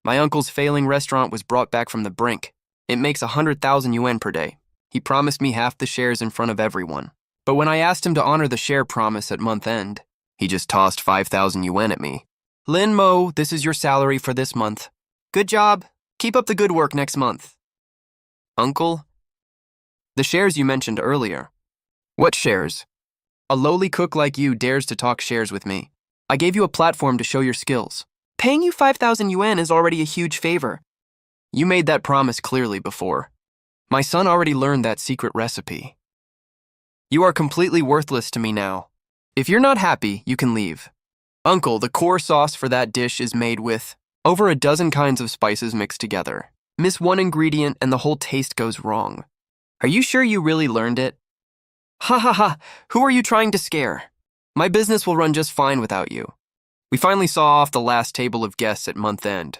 My uncle's failing restaurant was brought back from the brink. It makes 100,000 yuan per day. He promised me half the shares in front of everyone. But when I asked him to honor the share promise at month end, he just tossed 5,000 yuan at me. Lin Mo, this is your salary for this month. Good job. Keep up the good work next month. Uncle? The shares you mentioned earlier. What shares? A lowly cook like you dares to talk shares with me. I gave you a platform to show your skills. Paying you 5,000 yuan is already a huge favor. You made that promise clearly before. My son already learned that secret recipe. You are completely worthless to me now. If you're not happy, you can leave. Uncle, the core sauce for that dish is made with over a dozen kinds of spices mixed together. Miss one ingredient and the whole taste goes wrong. Are you sure you really learned it? Ha ha ha, who are you trying to scare? My business will run just fine without you. We finally saw off the last table of guests at month end.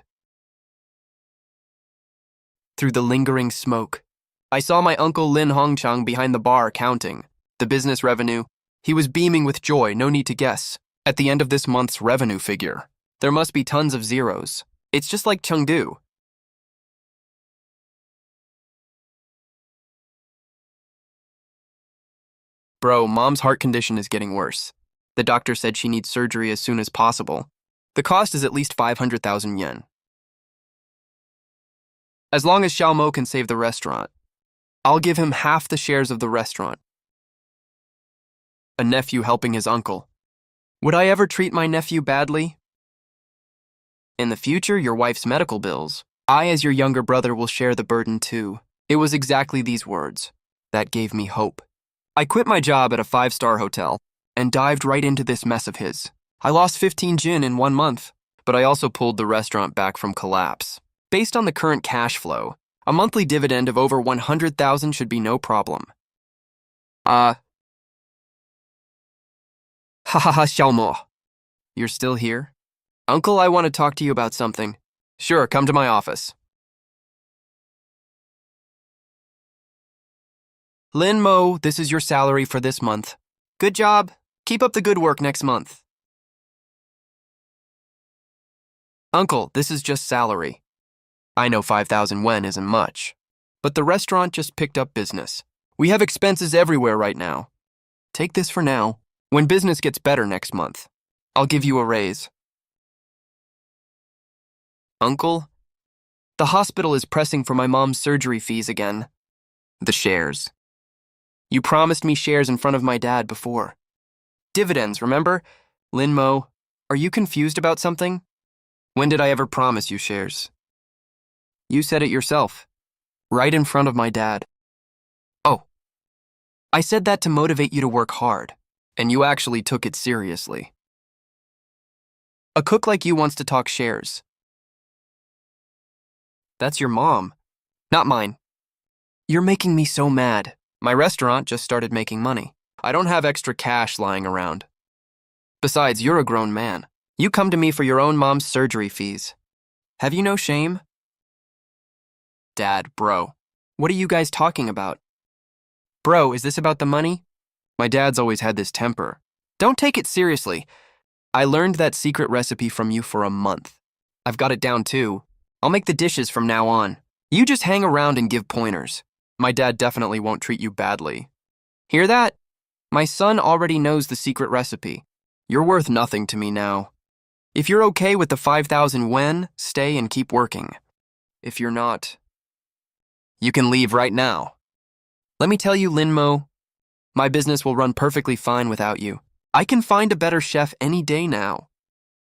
Through the lingering smoke, I saw my uncle Lin Hongchang behind the bar counting the business revenue. He was beaming with joy, no need to guess. At the end of this month's revenue figure, there must be tons of zeros. It's just like Chengdu. Bro, mom's heart condition is getting worse. The doctor said she needs surgery as soon as possible. The cost is at least 500,000 yen. As long as Xiao Mo can save the restaurant, I'll give him half the shares of the restaurant. A nephew helping his uncle. Would I ever treat my nephew badly? In the future, your wife's medical bills. I, as your younger brother, will share the burden too. It was exactly these words that gave me hope. I quit my job at a 5-star hotel and dived right into this mess of his. I lost 15 jin in 1 month, but I also pulled the restaurant back from collapse. Based on the current cash flow, a monthly dividend of over 100,000 should be no problem. Ha ha ha, Xiaomo. You're still here? Uncle, I want to talk to you about something. Sure, come to my office. Lin Mo, this is your salary for this month. Good job. Keep up the good work next month. Uncle, this is just salary. I know 5,000 yen isn't much, but the restaurant just picked up business. We have expenses everywhere right now. Take this for now. When business gets better next month, I'll give you a raise. Uncle, the hospital is pressing for my mom's surgery fees again. The shares. You promised me shares in front of my dad before. Dividends, remember? Lin Mo, are you confused about something? When did I ever promise you shares? You said it yourself, right in front of my dad. Oh, I said that to motivate you to work hard, and you actually took it seriously. A cook like you wants to talk shares. That's your mom, not mine. You're making me so mad. My restaurant just started making money. I don't have extra cash lying around. Besides, you're a grown man. You come to me for your own mom's surgery fees. Have you no shame? Dad, bro, what are you guys talking about? Bro, is this about the money? My dad's always had this temper. Don't take it seriously. I learned that secret recipe from you for a month. I've got it down too. I'll make the dishes from now on. You just hang around and give pointers. My dad definitely won't treat you badly. Hear that? My son already knows the secret recipe. You're worth nothing to me now. If you're okay with the 5,000 yen, stay and keep working. If you're not, you can leave right now. Let me tell you, Lin Mo, my business will run perfectly fine without you. I can find a better chef any day now.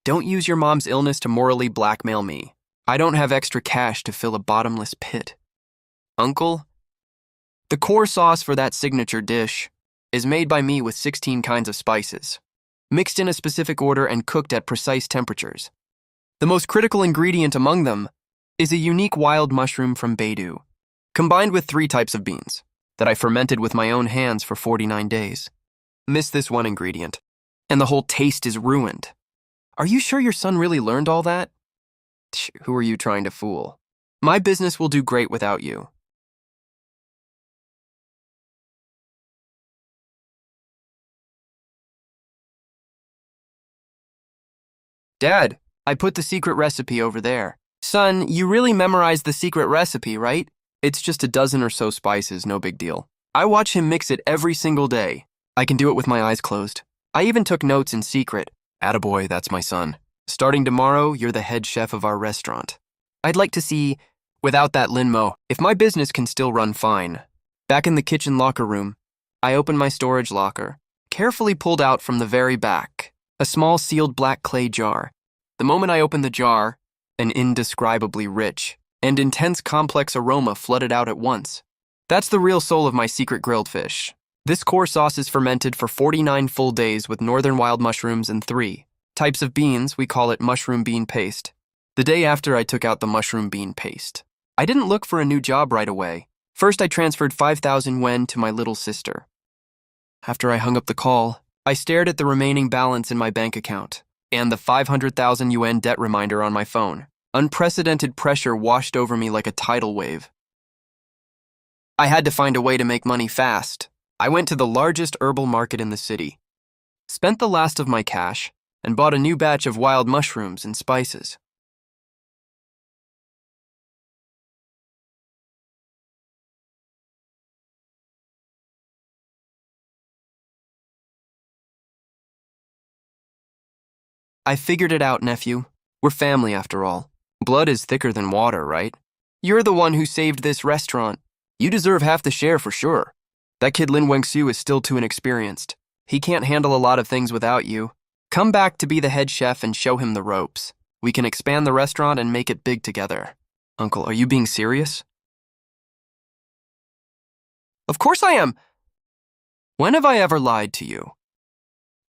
Don't use your mom's illness to morally blackmail me. I don't have extra cash to fill a bottomless pit. Uncle, the core sauce for that signature dish is made by me with 16 kinds of spices, mixed in a specific order and cooked at precise temperatures. The most critical ingredient among them is a unique wild mushroom from Beidou, combined with 3 types of beans that I fermented with my own hands for 49 days. Miss this one ingredient, and the whole taste is ruined. Are you sure your son really learned all that? Who are you trying to fool? My business will do great without you. Dad, I put the secret recipe over there. Son, you really memorized the secret recipe, right? It's just a dozen or so spices, no big deal. I watch him mix it every single day. I can do it with my eyes closed. I even took notes in secret. Attaboy, that's my son. Starting tomorrow, you're the head chef of our restaurant. I'd like to see, without that Linmo, if my business can still run fine. Back in the kitchen locker room, I opened my storage locker, carefully pulled out from the very back a small sealed black clay jar. The moment I opened the jar, an indescribably rich and intense complex aroma flooded out at once. That's the real soul of my secret grilled fish. This core sauce is fermented for 49 full days with northern wild mushrooms and 3 types of beans. We call it mushroom bean paste. The day after I took out the mushroom bean paste, I didn't look for a new job right away. First, I transferred 5,000 yen to my little sister. After I hung up the call, I stared at the remaining balance in my bank account and the 500,000 yuan debt reminder on my phone. Unprecedented pressure washed over me like a tidal wave. I had to find a way to make money fast. I went to the largest herbal market in the city, spent the last of my cash, and bought a new batch of wild mushrooms and spices. I figured it out, nephew. We're family after all. Blood is thicker than water, right? You're the one who saved this restaurant. You deserve half the share for sure. That kid Lin Wengxiu is still too inexperienced. He can't handle a lot of things without you. Come back to be the head chef and show him the ropes. We can expand the restaurant and make it big together. Uncle, are you being serious? Of course I am. When have I ever lied to you?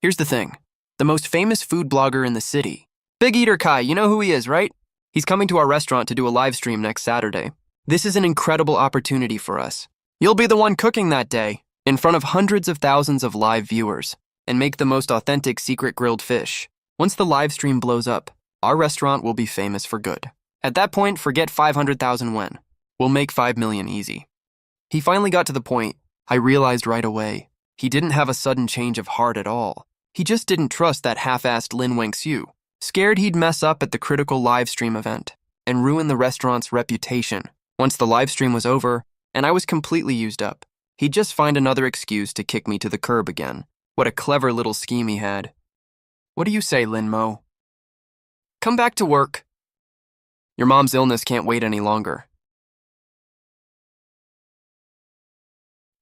Here's the thing. The most famous food blogger in the city, Big Eater Kai, you know who he is, right? He's coming to our restaurant to do a live stream next Saturday. This is an incredible opportunity for us. You'll be the one cooking that day, in front of hundreds of thousands of live viewers, and make the most authentic secret grilled fish. Once the live stream blows up, our restaurant will be famous for good. At that point, forget 500,000 yen. We'll make 5 million easy. He finally got to the point. I realized right away. He didn't have a sudden change of heart at all. He just didn't trust that half-assed Lin Wengxiu, scared he'd mess up at the critical live stream event and ruin the restaurant's reputation. Once the live stream was over and I was completely used up, he'd just find another excuse to kick me to the curb again. What a clever little scheme he had. What do you say, Lin Mo? Come back to work. Your mom's illness can't wait any longer.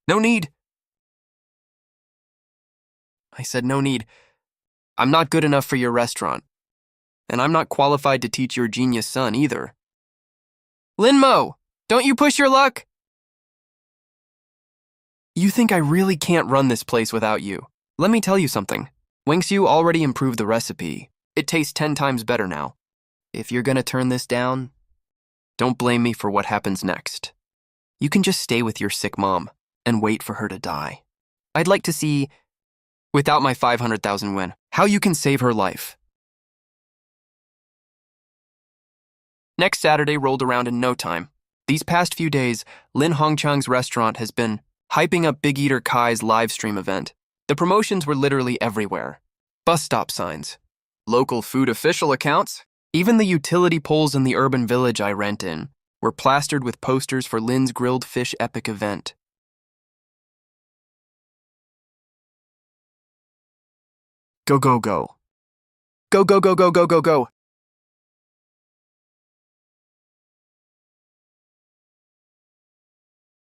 No need. I said no need. I'm not good enough for your restaurant. And I'm not qualified to teach your genius son either. Lin Mo, don't you push your luck? You think I really can't run this place without you. Let me tell you something. Wengxiu already improved the recipe. It tastes 10 times better now. If you're gonna turn this down, don't blame me for what happens next. You can just stay with your sick mom and wait for her to die. I'd like to see, without my 500,000 yen, how you can save her life. Next Saturday rolled around in no time. These past few days, Lin Hongchang's restaurant has been hyping up Big Eater Kai's live stream event. The promotions were literally everywhere. Bus stop signs, local food official accounts, even the utility poles in the urban village I rent in were plastered with posters for Lin's grilled fish epic event. Go, go, go. Go, go, go, go, go, go, go.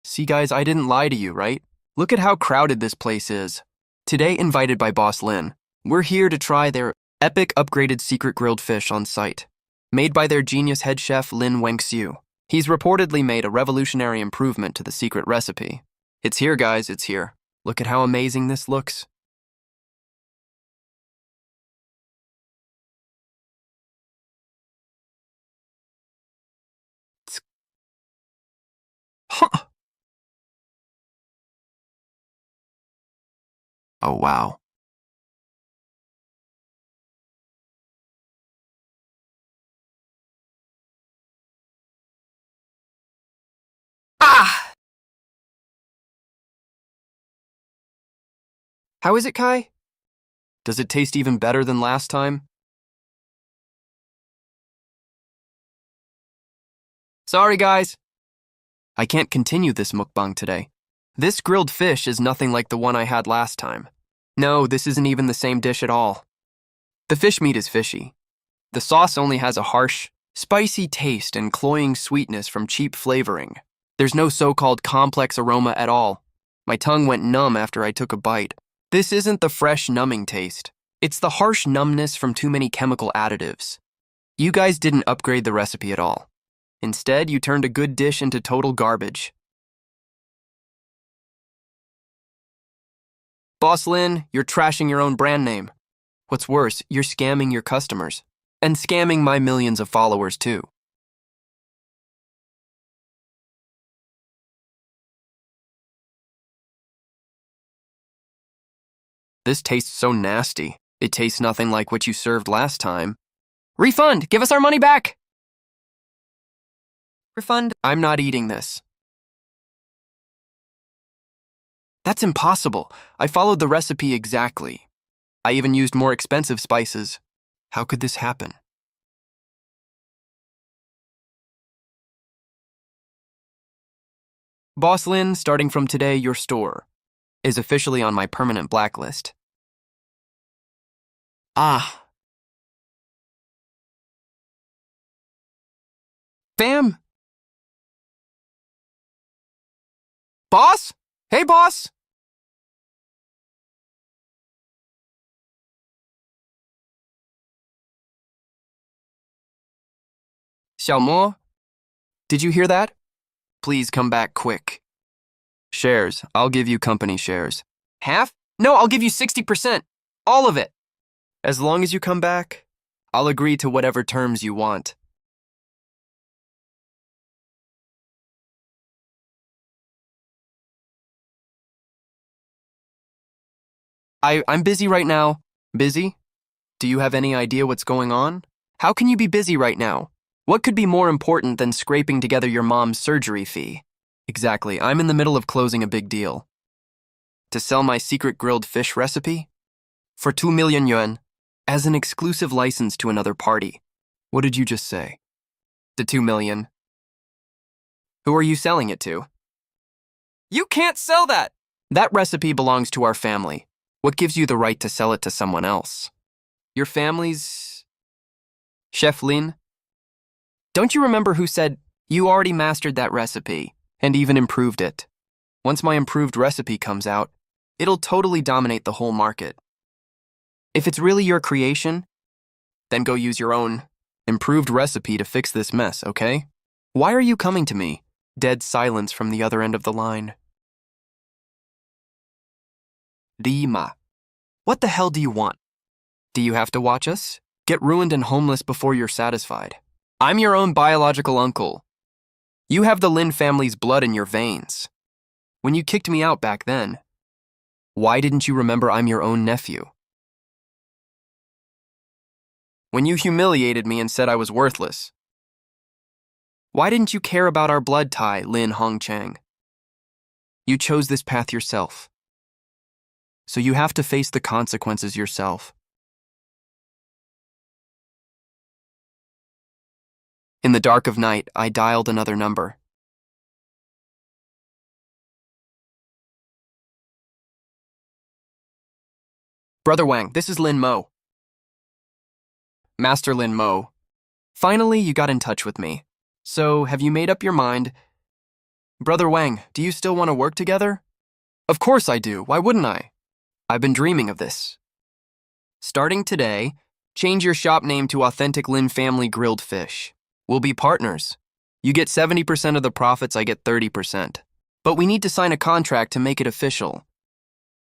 See, guys, I didn't lie to you, right? Look at how crowded this place is. Today, invited by Boss Lin, we're here to try their epic upgraded secret grilled fish on site, made by their genius head chef Lin Wengxiu. He's reportedly made a revolutionary improvement to the secret recipe. It's here, guys, it's here. Look at how amazing this looks. Huh. Oh, wow. Ah! How is it, Kai? Does it taste even better than last time? Sorry, guys. I can't continue this mukbang today. This grilled fish is nothing like the one I had last time. No, this isn't even the same dish at all. The fish meat is fishy. The sauce only has a harsh, spicy taste and cloying sweetness from cheap flavoring. There's no so-called complex aroma at all. My tongue went numb after I took a bite. This isn't the fresh, numbing taste. It's the harsh numbness from too many chemical additives. You guys didn't upgrade the recipe at all. Instead, you turned a good dish into total garbage. Boss Lin, you're trashing your own brand name. What's worse, you're scamming your customers. And scamming my millions of followers, too. This tastes so nasty. It tastes nothing like what you served last time. Refund! Give us our money back! Refund? I'm not eating this. That's impossible. I followed the recipe exactly. I even used more expensive spices. How could this happen? Boss Lin, starting from today, your store is officially on my permanent blacklist. Ah. Bam! Boss? Hey, boss! Xiaomo? Did you hear that? Please come back quick. Shares. I'll give you company shares. Half? No, I'll give you 60%. All of it. As long as you come back, I'll agree to whatever terms you want. I'm busy right now. Busy? Do you have any idea what's going on? How can you be busy right now? What could be more important than scraping together your mom's surgery fee? Exactly, I'm in the middle of closing a big deal. To sell my secret grilled fish recipe? For 2 million yuan, as an exclusive license to another party. What did you just say? The 2 million. Who are you selling it to? You can't sell that! That recipe belongs to our family. What gives you the right to sell it to someone else? Your family's... Chef Lin? Don't you remember who said, you already mastered that recipe, and even improved it? Once my improved recipe comes out, it'll totally dominate the whole market. If it's really your creation, then go use your own improved recipe to fix this mess, okay? Why are you coming to me? Dead silence from the other end of the line. Rima. What the hell do you want? Do you have to watch us? Get ruined and homeless before you're satisfied. I'm your own biological uncle. You have the Lin family's blood in your veins. When you kicked me out back then, why didn't you remember I'm your own nephew? When you humiliated me and said I was worthless, why didn't you care about our blood tie, Lin Hongchang? You chose this path yourself. So you have to face the consequences yourself. In the dark of night, I dialed another number. Brother Wang, this is Lin Mo. Master Lin Mo. Finally, you got in touch with me. So, have you made up your mind? Brother Wang, do you still want to work together? Of course I do. Why wouldn't I? I've been dreaming of this. Starting today, change your shop name to Authentic Lin Family Grilled Fish. We'll be partners. You get 70% of the profits, I get 30%. But we need to sign a contract to make it official.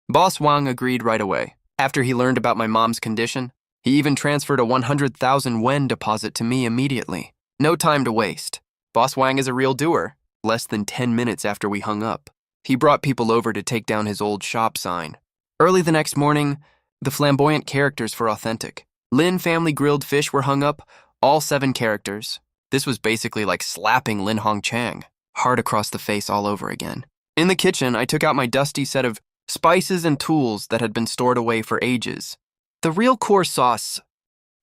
Boss Wang agreed right away. After he learned about my mom's condition, he even transferred a 100,000 yuan deposit to me immediately. No time to waste. Boss Wang is a real doer. Less than 10 minutes after we hung up, he brought people over to take down his old shop sign. Early the next morning, the flamboyant characters for Authentic Lin Family Grilled Fish were hung up, all 7 characters. This was basically like slapping Lin Hongchang, hard across the face all over again. In the kitchen, I took out my dusty set of spices and tools that had been stored away for ages. The real core sauce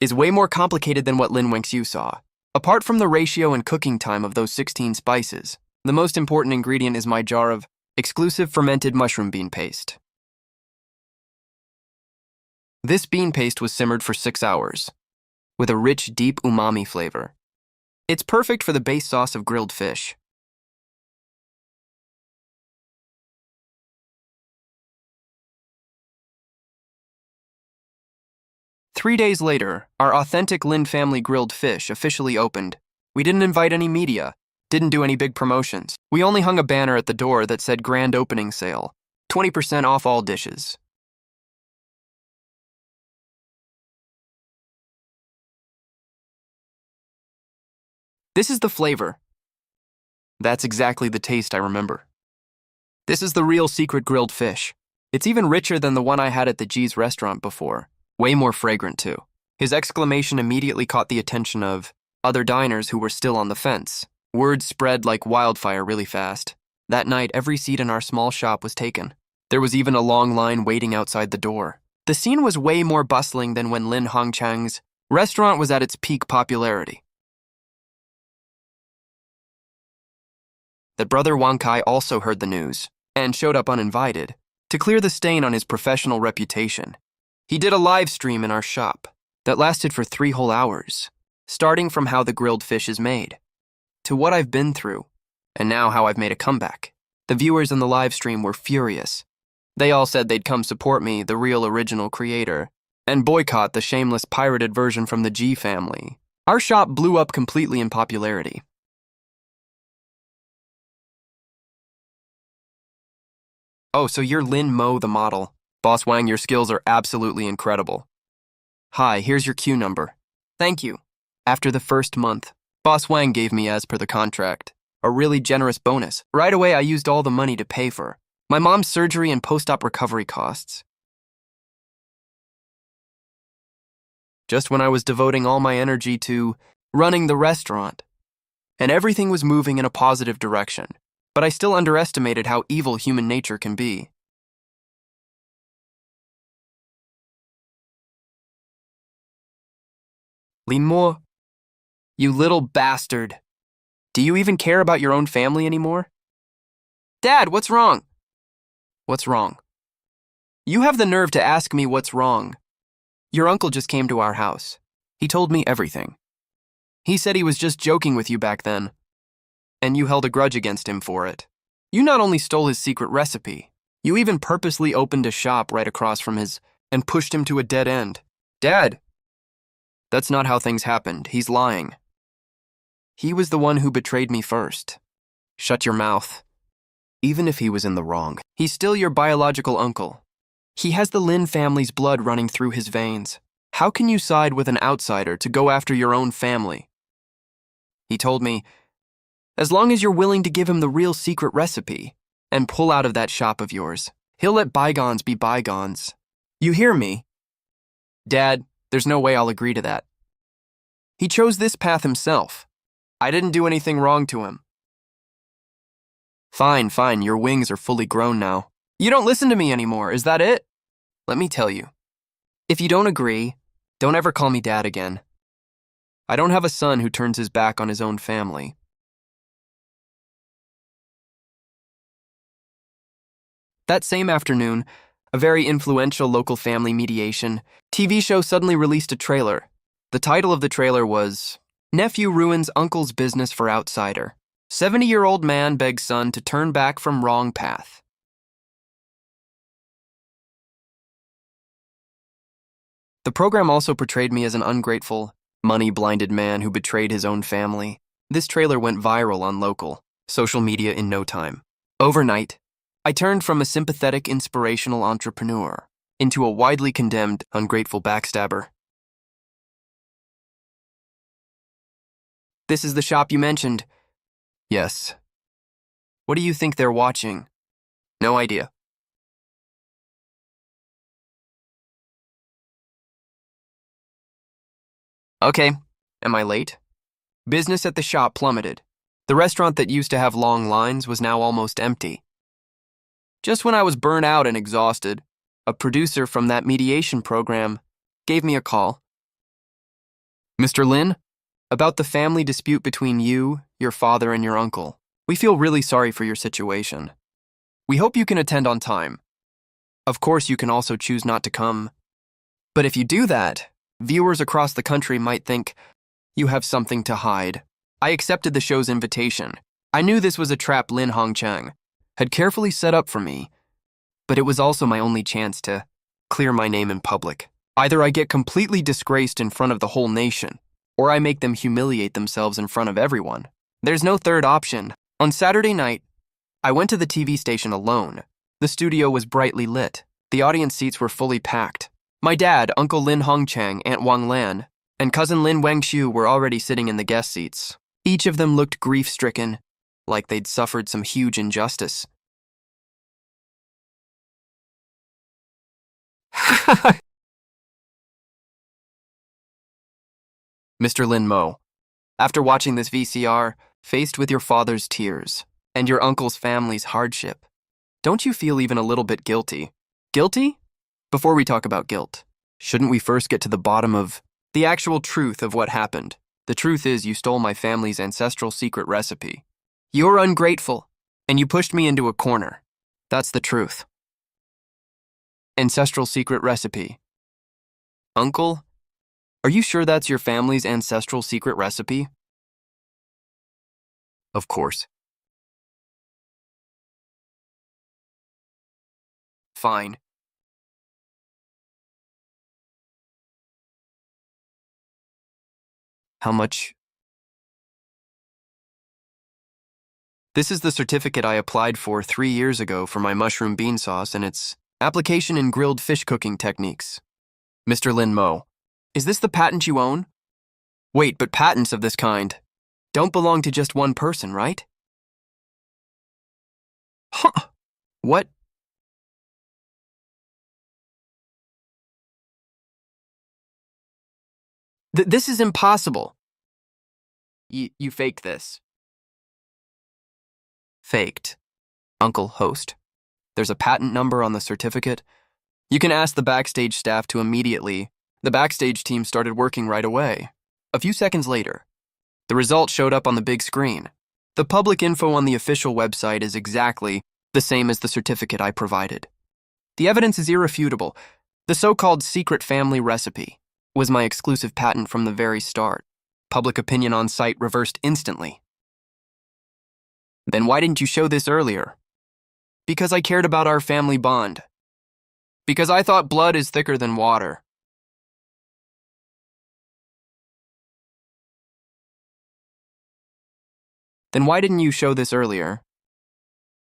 is way more complicated than what Lin Wenxiu saw. Apart from the ratio and cooking time of those 16 spices, the most important ingredient is my jar of exclusive fermented mushroom bean paste. This bean paste was simmered for 6 hours, with a rich, deep umami flavor. It's perfect for the base sauce of grilled fish. Three days later, our authentic Lin family grilled fish officially opened. We didn't invite any media, didn't do any big promotions. We only hung a banner at the door that said grand opening sale, 20% off all dishes. This is the flavor. That's exactly the taste I remember. This is the real secret grilled fish. It's even richer than the one I had at the G's restaurant before. Way more fragrant, too. His exclamation immediately caught the attention of other diners who were still on the fence. Word spread like wildfire really fast. That night, every seat in our small shop was taken. There was even a long line waiting outside the door. The scene was way more bustling than when Lin Hongchang's restaurant was at its peak popularity. That brother Wang Kai also heard the news and showed up uninvited to clear the stain on his professional reputation. He did a live stream in our shop that lasted for 3 whole hours, starting from how the grilled fish is made, to what I've been through, and now how I've made a comeback. The viewers in the live stream were furious. They all said they'd come support me, the real original creator, and boycott the shameless pirated version from the G family. Our shop blew up completely in popularity. Oh, so you're Lin Mo, the model. Boss Wang, your skills are absolutely incredible. Hi, here's your queue number. Thank you. After the first month, Boss Wang gave me, as per the contract, a really generous bonus. Right away, I used all the money to pay for my mom's surgery and post-op recovery costs. Just when I was devoting all my energy to running the restaurant, and everything was moving in a positive direction, but I still underestimated how evil human nature can be. Lin Mo, you little bastard. Do you even care about your own family anymore? Dad, what's wrong? What's wrong? You have the nerve to ask me what's wrong. Your uncle just came to our house. He told me everything. He said he was just joking with you back then, and you held a grudge against him for it. You not only stole his secret recipe, you even purposely opened a shop right across from his and pushed him to a dead end. Dad! That's not how things happened. He's lying. He was the one who betrayed me first. Shut your mouth. Even if he was in the wrong, he's still your biological uncle. He has the Lin family's blood running through his veins. How can you side with an outsider to go after your own family? He told me, as long as you're willing to give him the real secret recipe and pull out of that shop of yours, he'll let bygones be bygones. You hear me? Dad, there's no way I'll agree to that. He chose this path himself. I didn't do anything wrong to him. Fine, your wings are fully grown now. You don't listen to me anymore, is that it? Let me tell you. If you don't agree, don't ever call me Dad again. I don't have a son who turns his back on his own family. That same afternoon, a very influential local family mediation TV show suddenly released a trailer. The title of the trailer was, Nephew Ruins Uncle's Business for Outsider. 70-year-old man begs son to turn back from wrong path. The program also portrayed me as an ungrateful, money-blinded man who betrayed his own family. This trailer went viral on local social media in no time. Overnight, I turned from a sympathetic, inspirational entrepreneur into a widely condemned, ungrateful backstabber. This is the shop you mentioned. Yes. What do you think they're watching? No idea. Okay, am I late? Business at the shop plummeted. The restaurant that used to have long lines was now almost empty. Just when I was burnt out and exhausted, a producer from that mediation program gave me a call. Mr. Lin, about the family dispute between you, your father, and your uncle. We feel really sorry for your situation. We hope you can attend on time. Of course, you can also choose not to come. But if you do that, viewers across the country might think you have something to hide. I accepted the show's invitation. I knew this was a trap Lin Hongchang had carefully set up for me, but it was also my only chance to clear my name in public. Either I get completely disgraced in front of the whole nation, or I make them humiliate themselves in front of everyone. There's no third option. On Saturday night, I went to the TV station alone. The studio was brightly lit. The audience seats were fully packed. My dad, Uncle Lin Hongchang, Aunt Wang Lan, and Cousin Lin Wangxiu were already sitting in the guest seats. Each of them looked grief-stricken, like they'd suffered some huge injustice. Mr. Lin Mo, after watching this VCR, faced with your father's tears and your uncle's family's hardship, don't you feel even a little bit guilty? Guilty? Before we talk about guilt, shouldn't we first get to the bottom of the actual truth of what happened? The truth is you stole my family's ancestral secret recipe. You're ungrateful, and you pushed me into a corner. That's the truth. Ancestral secret recipe. Uncle, are you sure that's your family's ancestral secret recipe? Of course. Fine. How much? This is the certificate I applied for 3 years ago for my mushroom bean sauce and its application in grilled fish cooking techniques. Mr. Lin Mo, is this the patent you own? Wait, but patents of this kind don't belong to just one person, right? Huh. What? This is impossible. You faked this. Faked. Uncle Host. There's a patent number on the certificate. You can ask the backstage staff to immediately. The backstage team started working right away. A few seconds later, the result showed up on the big screen. The public info on the official website is exactly the same as the certificate I provided. The evidence is irrefutable. The so-called secret family recipe was my exclusive patent from the very start. Public opinion on site reversed instantly. Then why didn't you show this earlier? Because I cared about our family bond. Because I thought blood is thicker than water. Then why didn't you show this earlier?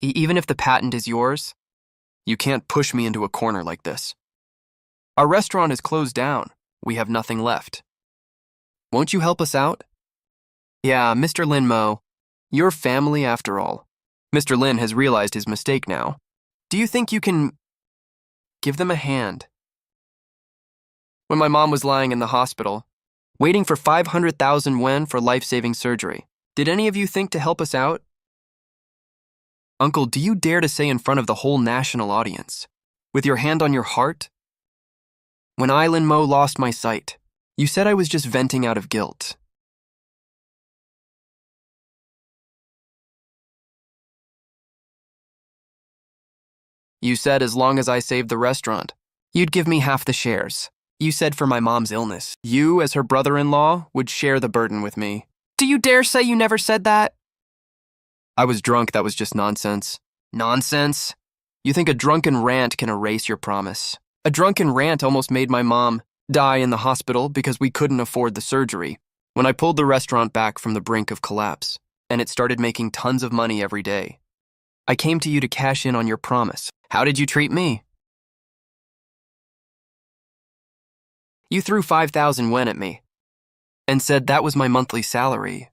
Even if the patent is yours, you can't push me into a corner like this. Our restaurant is closed down. We have nothing left. Won't you help us out? Yeah, Mr. Lin Mo, you're family after all. Mr. Lin has realized his mistake now. Do you think you can give them a hand? When my mom was lying in the hospital, waiting for 500,000 yuan for life-saving surgery, did any of you think to help us out? Uncle, do you dare to say in front of the whole national audience, with your hand on your heart? When I, Lin Mo, lost my sight, you said I was just venting out of guilt. You said as long as I saved the restaurant, you'd give me half the shares. You said for my mom's illness, you, as her brother-in-law, would share the burden with me. Do you dare say you never said that? I was drunk, that was just nonsense. Nonsense? You think a drunken rant can erase your promise? A drunken rant almost made my mom die in the hospital because we couldn't afford the surgery when I pulled the restaurant back from the brink of collapse, and it started making tons of money every day. I came to you to cash in on your promise. How did you treat me? You threw 5,000 yuan at me and said that was my monthly salary.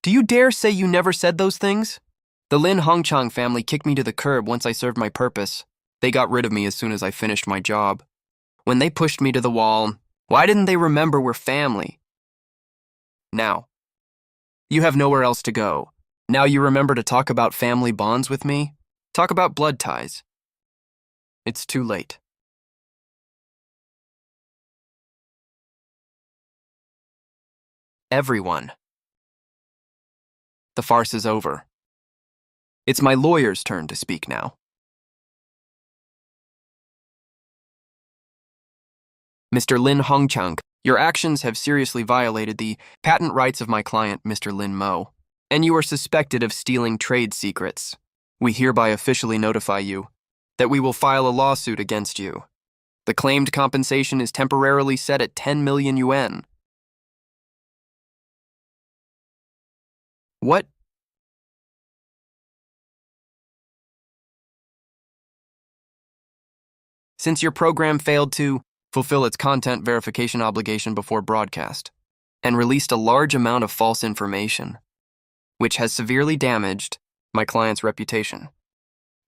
Do you dare say you never said those things? The Lin Hongchang family kicked me to the curb once I served my purpose. They got rid of me as soon as I finished my job. When they pushed me to the wall, why didn't they remember we're family? Now, you have nowhere else to go. Now you remember to talk about family bonds with me? Talk about blood ties. It's too late. Everyone. The farce is over. It's my lawyer's turn to speak now. Mr. Lin Hongchang, your actions have seriously violated the patent rights of my client, Mr. Lin Mo, and you are suspected of stealing trade secrets. We hereby officially notify you that we will file a lawsuit against you. The claimed compensation is temporarily set at 10 million yuan. What? Since your program failed to fulfill its content verification obligation before broadcast and released a large amount of false information, which has severely damaged my client's reputation,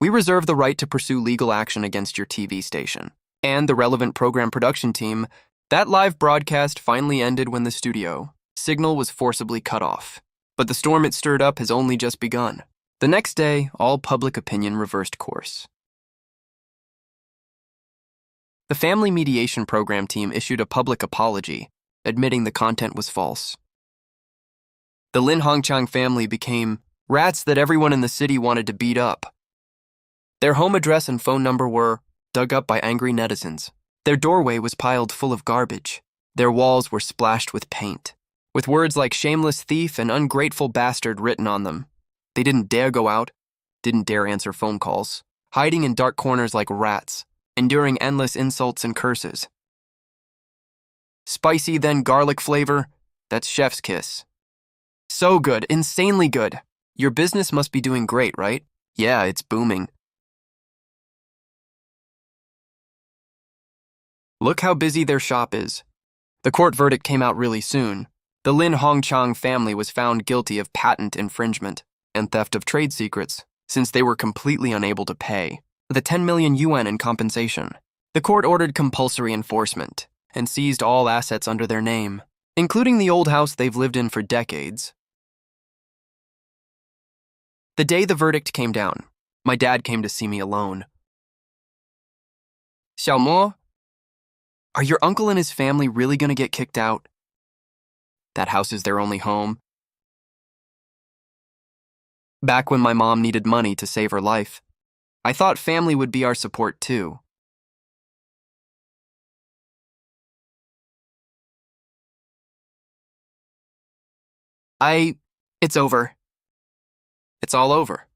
we reserve the right to pursue legal action against your TV station and the relevant program production team. That live broadcast finally ended when the studio signal was forcibly cut off, but the storm it stirred up has only just begun. The next day, all public opinion reversed course. The Family Mediation Program team issued a public apology, admitting the content was false. The Lin Hongchang family became rats that everyone in the city wanted to beat up. Their home address and phone number were dug up by angry netizens. Their doorway was piled full of garbage. Their walls were splashed with paint, with words like shameless thief and ungrateful bastard written on them. They didn't dare go out, didn't dare answer phone calls, hiding in dark corners like rats, enduring endless insults and curses. Spicy, then garlic flavor, that's chef's kiss. So good, insanely good. Your business must be doing great, right? Yeah, it's booming. Look how busy their shop is. The court verdict came out really soon. The Lin Hongchang family was found guilty of patent infringement and theft of trade secrets, since they were completely unable to pay the 10 million yuan in compensation. The court ordered compulsory enforcement and seized all assets under their name, including the old house they've lived in for decades. The day the verdict came down, my dad came to see me alone. Xiaomo, are your uncle and his family really going to get kicked out? That house is their only home. Back when my mom needed money to save her life, I thought family would be our support too. It's over. It's all over.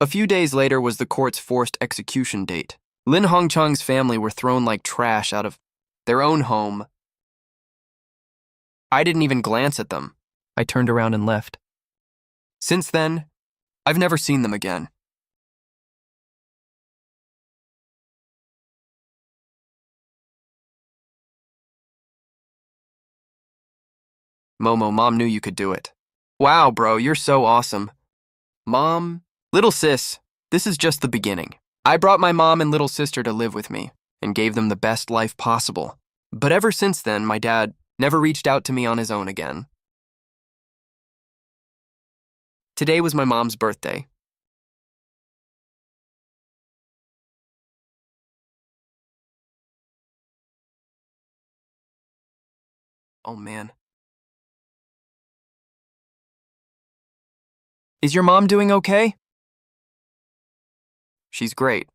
A few days later was the court's forced execution date. Lin Hongchang's family were thrown like trash out of their own home. I didn't even glance at them. I turned around and left. Since then, I've never seen them again. Momo, Mom knew you could do it. Wow, bro, you're so awesome. Mom, little sis, this is just the beginning. I brought my mom and little sister to live with me and gave them the best life possible. But ever since then, my dad never reached out to me on his own again. Today was my mom's birthday. Oh man. Is your mom doing okay? She's great.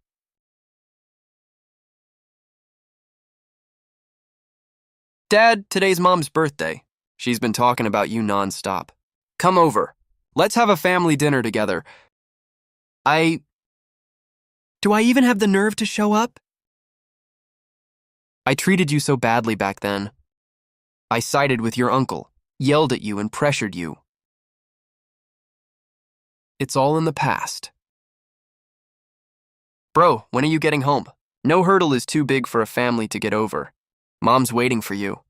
Dad, today's Mom's birthday. She's been talking about you nonstop. Come over. Let's have a family dinner together. Do I even have the nerve to show up? I treated you so badly back then. I sided with your uncle, yelled at you and pressured you. It's all in the past. Bro, when are you getting home? No hurdle is too big for a family to get over. Mom's waiting for you.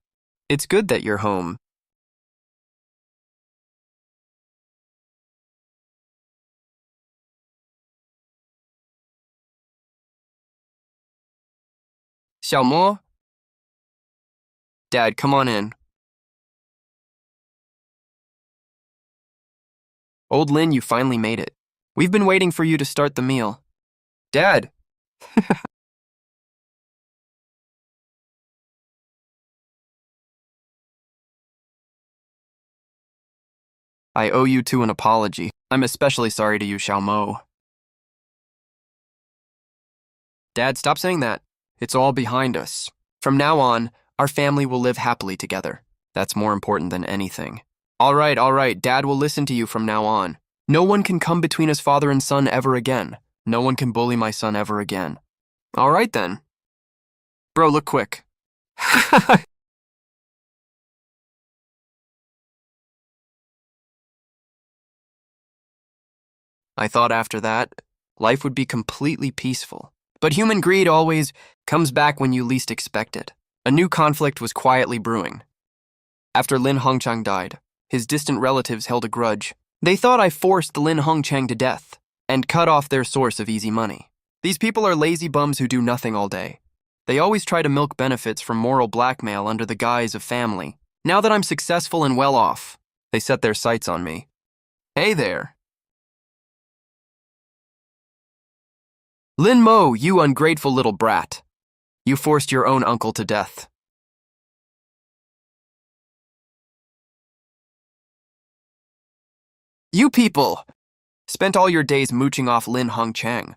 It's good that you're home. Xiaomo? Dad, come on in. Old Lin, you finally made it. We've been waiting for you to start the meal. Dad! I owe you two an apology. I'm especially sorry to you, Xiaomo. Dad, stop saying that. It's all behind us. From now on, our family will live happily together. That's more important than anything. All right. Dad will listen to you from now on. No one can come between us father and son ever again. No one can bully my son ever again. All right, then. Bro, look quick. I thought after that, life would be completely peaceful. But human greed always comes back when you least expect it. A new conflict was quietly brewing. After Lin Hongchang died, his distant relatives held a grudge. They thought I forced Lin Hongchang to death and cut off their source of easy money. These people are lazy bums who do nothing all day. They always try to milk benefits from moral blackmail under the guise of family. Now that I'm successful and well off, they set their sights on me. Hey there. Lin Mo, you ungrateful little brat. You forced your own uncle to death. You people spent all your days mooching off Lin Hongchang.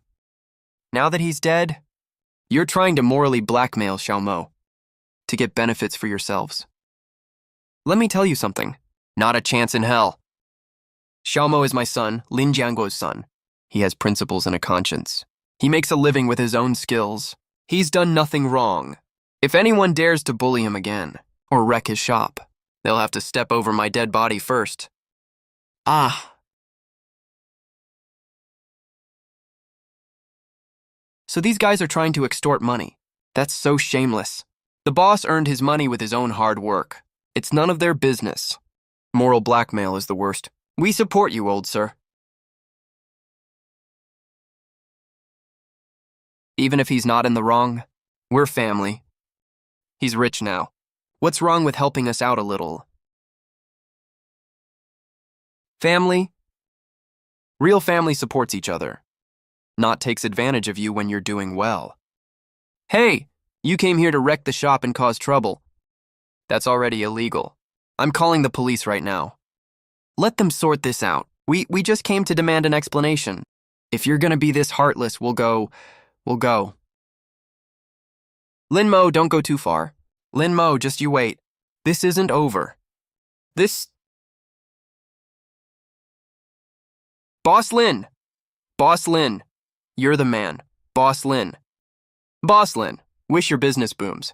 Now that he's dead, you're trying to morally blackmail Xiaomo to get benefits for yourselves. Let me tell you something. Not a chance in hell. Xiaomo is my son, Lin Jianguo's son. He has principles and a conscience. He makes a living with his own skills. He's done nothing wrong. If anyone dares to bully him again, or wreck his shop, they'll have to step over my dead body first. Ah. So these guys are trying to extort money. That's so shameless. The boss earned his money with his own hard work. It's none of their business. Moral blackmail is the worst. We support you, old sir. Even if he's not in the wrong, we're family. He's rich now. What's wrong with helping us out a little? Family? Real family supports each other, not takes advantage of you when you're doing well. Hey, you came here to wreck the shop and cause trouble. That's already illegal. I'm calling the police right now. Let them sort this out. We just came to demand an explanation. If you're gonna be this heartless, we'll go. Lin Mo, don't go too far. Lin Mo, just you wait. This isn't over. Boss Lin! Boss Lin! You're the man. Boss Lin. Boss Lin, wish your business booms.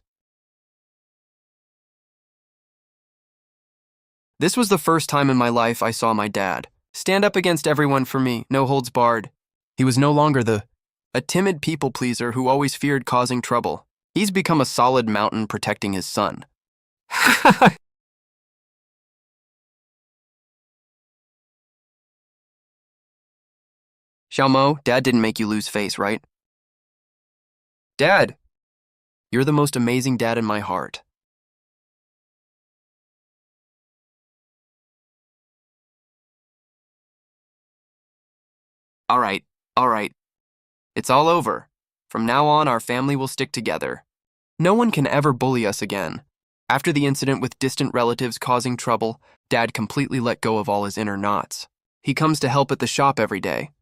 This was the first time in my life I saw my dad stand up against everyone for me, no holds barred. He was no longer a timid people pleaser who always feared causing trouble. He's become a solid mountain protecting his son. Xiaomo, Dad didn't make you lose face, right? Dad, you're the most amazing dad in my heart. All right. It's all over. From now on, our family will stick together. No one can ever bully us again. After the incident with distant relatives causing trouble, Dad completely let go of all his inner knots. He comes to help at the shop every day.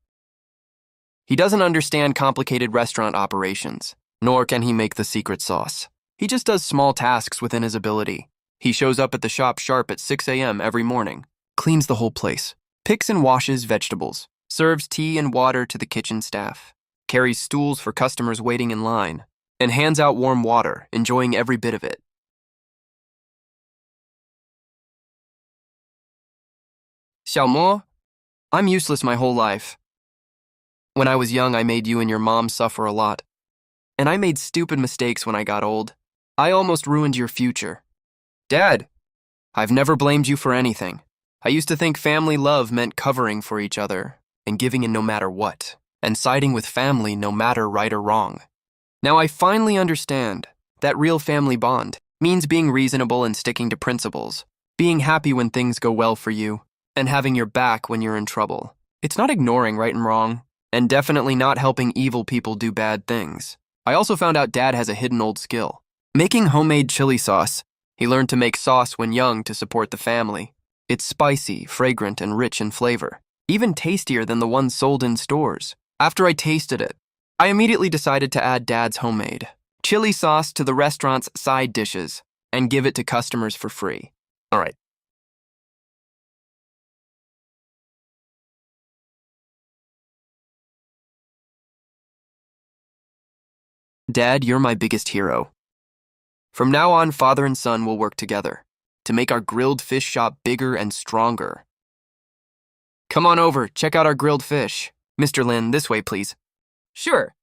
He doesn't understand complicated restaurant operations, nor can he make the secret sauce. He just does small tasks within his ability. He shows up at the shop sharp at 6 a.m. every morning, cleans the whole place, picks and washes vegetables, serves tea and water to the kitchen staff, carries stools for customers waiting in line, and hands out warm water, enjoying every bit of it. Xiaomo, I'm useless my whole life. When I was young, I made you and your mom suffer a lot. And I made stupid mistakes when I got old. I almost ruined your future. Dad, I've never blamed you for anything. I used to think family love meant covering for each other and giving in no matter what, and siding with family no matter right or wrong. Now I finally understand that real family bond means being reasonable and sticking to principles, being happy when things go well for you, and having your back when you're in trouble. It's not ignoring right and wrong, and definitely not helping evil people do bad things. I also found out Dad has a hidden old skill. Making homemade chili sauce. He learned to make sauce when young to support the family. It's spicy, fragrant, and rich in flavor, even tastier than the ones sold in stores. After I tasted it, I immediately decided to add Dad's homemade chili sauce to the restaurant's side dishes and give it to customers for free. All right. Dad, you're my biggest hero. From now on, father and son will work together to make our grilled fish shop bigger and stronger. Come on over, check out our grilled fish. Mr. Lin, this way, please. Sure.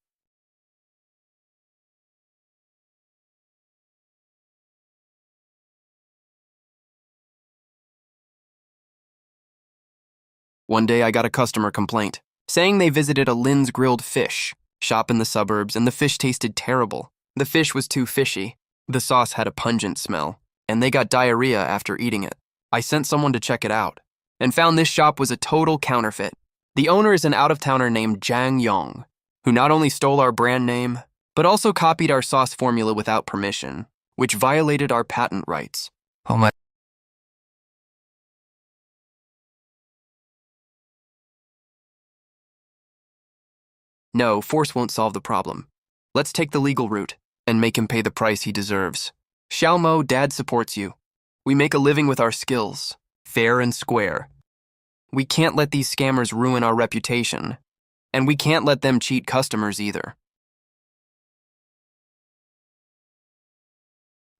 One day I got a customer complaint, saying they visited a Lin's Grilled Fish shop in the suburbs and the fish tasted terrible. The fish was too fishy, the sauce had a pungent smell, and they got diarrhea after eating it. I sent someone to check it out and found this shop was a total counterfeit. The owner is an out-of-towner named Zhang Yong, who not only stole our brand name, but also copied our sauce formula without permission, which violated our patent rights. Oh my. No, force won't solve the problem. Let's take the legal route and make him pay the price he deserves. Xiaomo, Dad supports you. We make a living with our skills, fair and square. We can't let these scammers ruin our reputation, and we can't let them cheat customers either.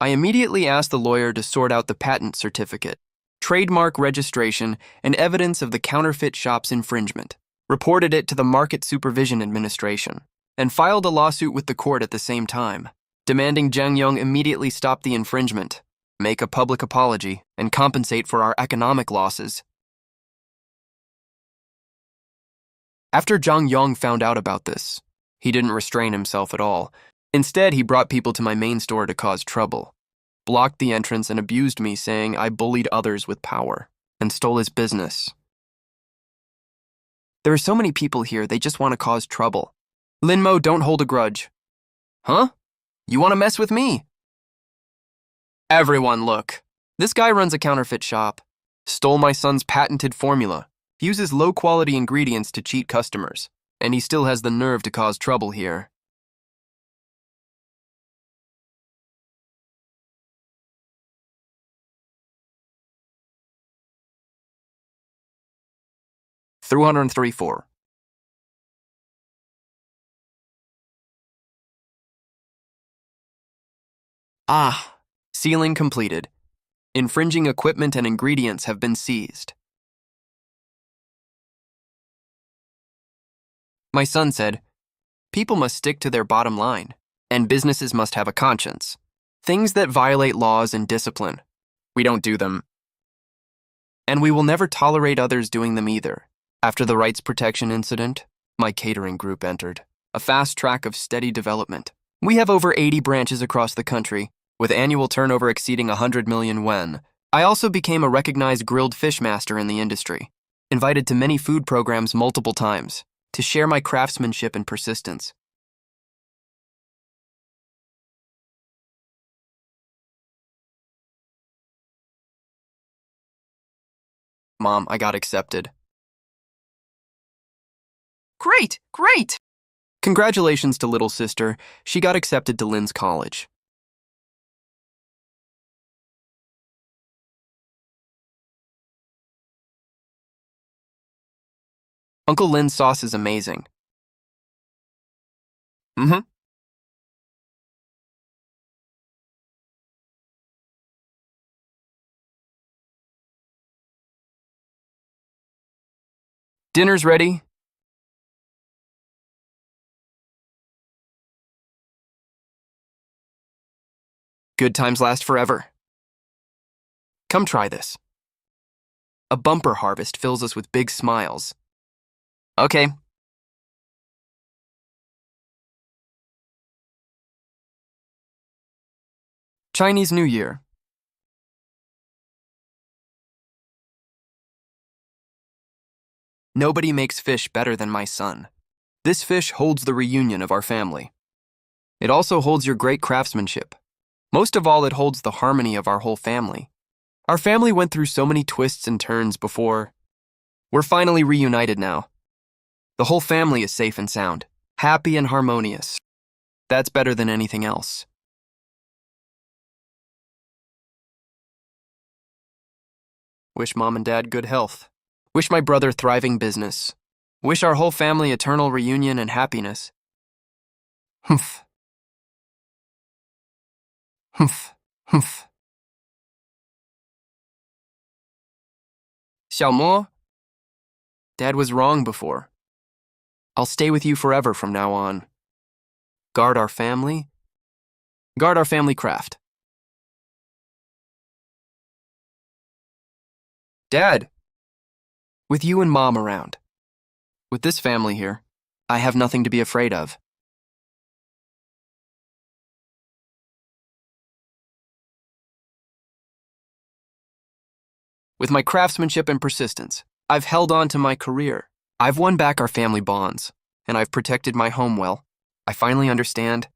I immediately asked the lawyer to sort out the patent certificate, trademark registration, and evidence of the counterfeit shop's infringement, reported it to the Market Supervision Administration, and filed a lawsuit with the court at the same time, demanding Zhang Yong immediately stop the infringement, make a public apology, and compensate for our economic losses. After Zhang Yong found out about this, he didn't restrain himself at all. Instead, he brought people to my main store to cause trouble, blocked the entrance and abused me, saying I bullied others with power, and stole his business. There are so many people here, they just want to cause trouble. Linmo, don't hold a grudge. Huh? You want to mess with me? Everyone, look. This guy runs a counterfeit shop. Stole my son's patented formula. Uses low-quality ingredients to cheat customers. And he still has the nerve to cause trouble here. Through 134. Ah, sealing completed. Infringing equipment and ingredients have been seized. My son said, people must stick to their bottom line, and businesses must have a conscience. Things that violate laws and discipline, we don't do them. And we will never tolerate others doing them either. After the rights protection incident, my catering group entered a fast track of steady development. We have over 80 branches across the country, with annual turnover exceeding 100 million yuan. I also became a recognized grilled fish master in the industry, invited to many food programs multiple times to share my craftsmanship and persistence. Mom, I got accepted. Great, great! Congratulations to little sister. She got accepted to Lin's college. Uncle Lin's sauce is amazing. Mm-hmm. Dinner's ready. Good times last forever. Come try this. A bumper harvest fills us with big smiles. Okay. Chinese New Year. Nobody makes fish better than my son. This fish holds the reunion of our family. It also holds your great craftsmanship. Most of all, it holds the harmony of our whole family. Our family went through so many twists and turns before. We're finally reunited now. The whole family is safe and sound, happy and harmonious. That's better than anything else. Wish Mom and Dad good health. Wish my brother thriving business. Wish our whole family eternal reunion and happiness. Humph. Humph. Humph. 小莫, Dad was wrong before. I'll stay with you forever from now on. Guard our family. Guard our family craft. Dad, with you and Mom around. With this family here, I have nothing to be afraid of. With my craftsmanship and persistence, I've held on to my career. I've won back our family bonds, and I've protected my home well. I finally understand.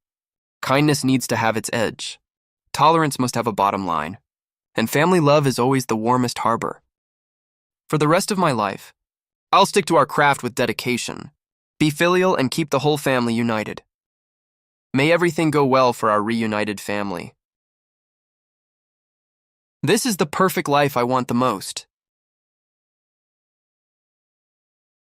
Kindness needs to have its edge. Tolerance must have a bottom line. And family love is always the warmest harbor. For the rest of my life, I'll stick to our craft with dedication, be filial, and keep the whole family united. May everything go well for our reunited family. This is the perfect life I want the most.